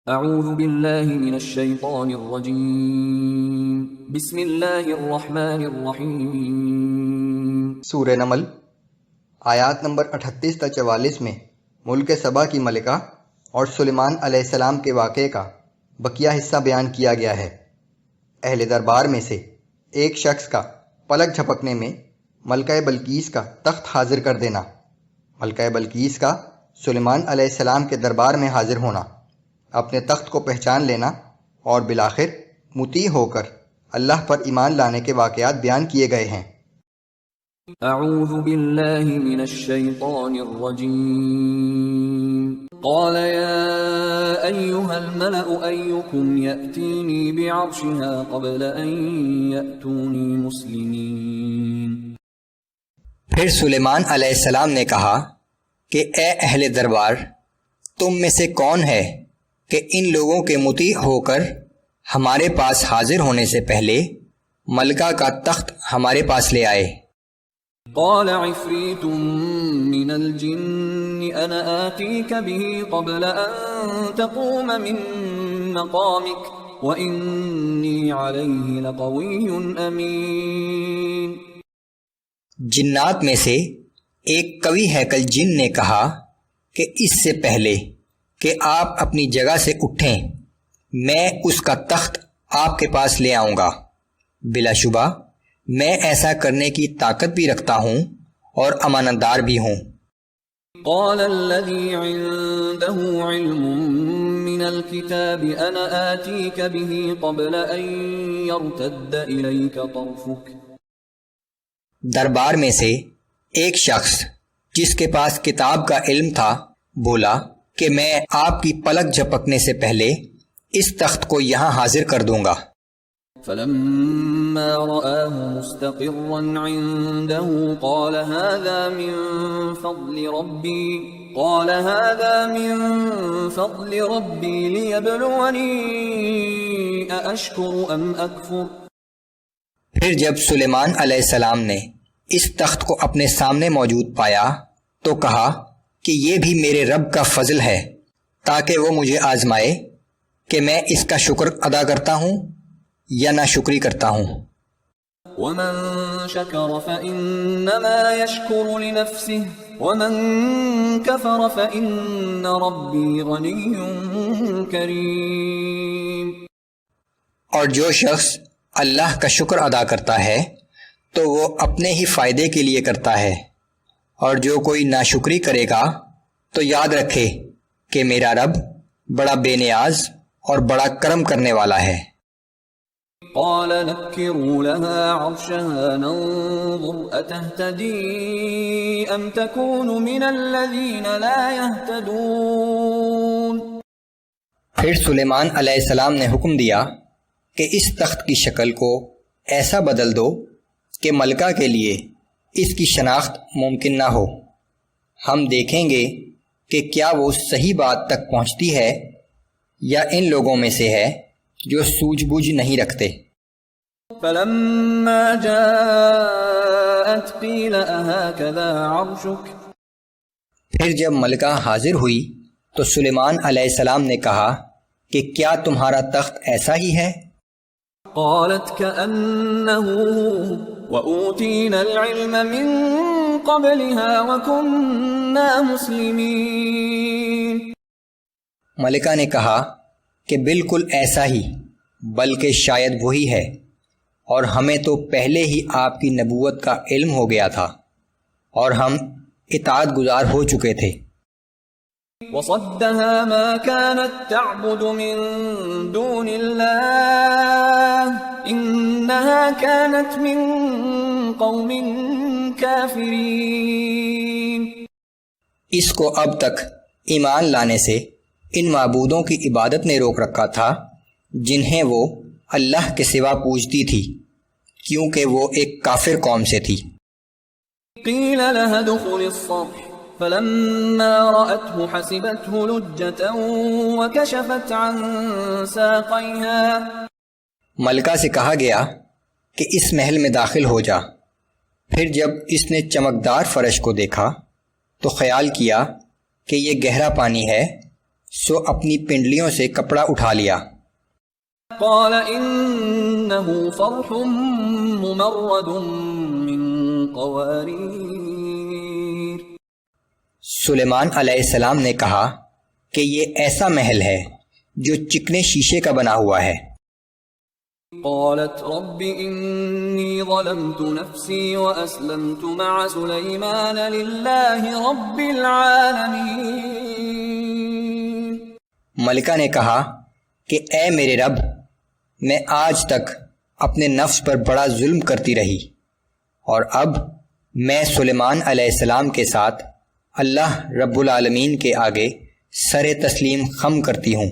اعوذ باللہ من الشیطان الرجیم بسم اللہ الرحمن الرحیم۔ سورہ نمل آیات نمبر 38 تا 44 میں ملک سبا کی ملکہ اور سلیمان علیہ السلام کے واقعے کا بقیہ حصہ بیان کیا گیا ہے۔ اہل دربار میں سے ایک شخص کا پلک جھپکنے میں ملکہ بلقیس کا تخت حاضر کر دینا، ملکہ بلقیس کا سلیمان علیہ السلام کے دربار میں حاضر ہونا، اپنے تخت کو پہچان لینا اور بالآخر مطیع ہو کر اللہ پر ایمان لانے کے واقعات بیان کیے گئے ہیں۔ اعوذ باللہ من الشیطان الرجیم۔ قال یا ایہا الملأ ایکم یأتینی بعرشها قبل ان یأتونی مسلمین۔ پھر سلیمان علیہ السلام نے کہا کہ اے اہل دربار، تم میں سے کون ہے کہ ان لوگوں کے مطیع ہو کر ہمارے پاس حاضر ہونے سے پہلے ملکہ کا تخت ہمارے پاس لے آئے؟ قال عفریت من الجن انا آتیک به قبل ان تقوم من مقامک وانی علیہ لقوی امین۔ جنات میں سے ایک قوی ہیکل جن نے کہا کہ اس سے پہلے کہ آپ اپنی جگہ سے اٹھیں میں اس کا تخت آپ کے پاس لے آؤں گا، بلا شبہ میں ایسا کرنے کی طاقت بھی رکھتا ہوں اور امانت دار بھی ہوں۔ قال الذي عنده علم من الكتاب انا آتيك به قبل ان يرتد اليك طرفك۔ دربار میں سے ایک شخص جس کے پاس کتاب کا علم تھا بولا کہ میں آپ کی پلک جھپکنے سے پہلے اس تخت کو یہاں حاضر کر دوں گا۔ فلما رآه مستقرا عنده قال هذا من فضل ربي ليبلوني أأشكر أم أكفر۔ پھر جب سلیمان علیہ السلام نے اس تخت کو اپنے سامنے موجود پایا تو کہا کہ یہ بھی میرے رب کا فضل ہے تاکہ وہ مجھے آزمائے کہ میں اس کا شکر ادا کرتا ہوں یا ناشکری کرتا ہوں۔ ومن شکر فإنما يشکر لنفسه ومن کفر فإن ربی غنی کریم۔ اور جو شخص اللہ کا شکر ادا کرتا ہے تو وہ اپنے ہی فائدے کے لیے کرتا ہے، اور جو کوئی ناشکری کرے گا تو یاد رکھے کہ میرا رب بڑا بے نیاز اور بڑا کرم کرنے والا ہے۔ قال نكروا لها عرشها ننظر أتهتدي أم تكون من الذين لا يهتدون۔ پھر سلیمان علیہ السلام نے حکم دیا کہ اس تخت کی شکل کو ایسا بدل دو کہ ملکہ کے لیے اس کی شناخت ممکن نہ ہو، ہم دیکھیں گے کہ کیا وہ صحیح بات تک پہنچتی ہے یا ان لوگوں میں سے ہے جو سوجھ بوجھ نہیں رکھتے۔ فلما جاءت قیل اہکذا عرشک۔ پھر جب ملکہ حاضر ہوئی تو سلیمان علیہ السلام نے کہا کہ کیا تمہارا تخت ایسا ہی ہے؟ قالت كأنه وأوتينا العلم من قبلها وكنا مسلمين۔ ملکہ نے کہا کہ بالکل ایسا ہی، بلکہ شاید وہی ہے، اور ہمیں تو پہلے ہی آپ کی نبوت کا علم ہو گیا تھا اور ہم اطاعت گزار ہو چکے تھے۔ وصدها ما كانت تعبد من دون الله إنها كانت من قوم كافرين۔ اس کو اب تک ایمان لانے سے ان معبودوں کی عبادت نے روک رکھا تھا جنہیں وہ اللہ کے سوا پوجتی تھی، کیونکہ وہ ایک کافر قوم سے تھی۔ قیل لها ادخل الصرح فلما رأته حسبته لجة وكشفت عن ساقيها۔ ملکہ سے کہا گیا کہ اس محل میں داخل ہو جا۔ پھر جب اس نے چمکدار فرش کو دیکھا تو خیال کیا کہ یہ گہرا پانی ہے سو اپنی پنڈلیوں سے کپڑا اٹھا لیا۔ قال إنه صرح ممرد من قوارير۔ سلیمان علیہ السلام نے کہا کہ یہ ایسا محل ہے جو چکنے شیشے کا بنا ہوا ہے۔ قالت رب إني ظلمت نفسي وأسلمت مع سليمان لله رب العالمين۔ ملکہ نے کہا کہ اے میرے رب، میں آج تک اپنے نفس پر بڑا ظلم کرتی رہی، اور اب میں سلیمان علیہ السلام کے ساتھ اللہ رب العالمین کے آگے سر تسلیم خم کرتی ہوں۔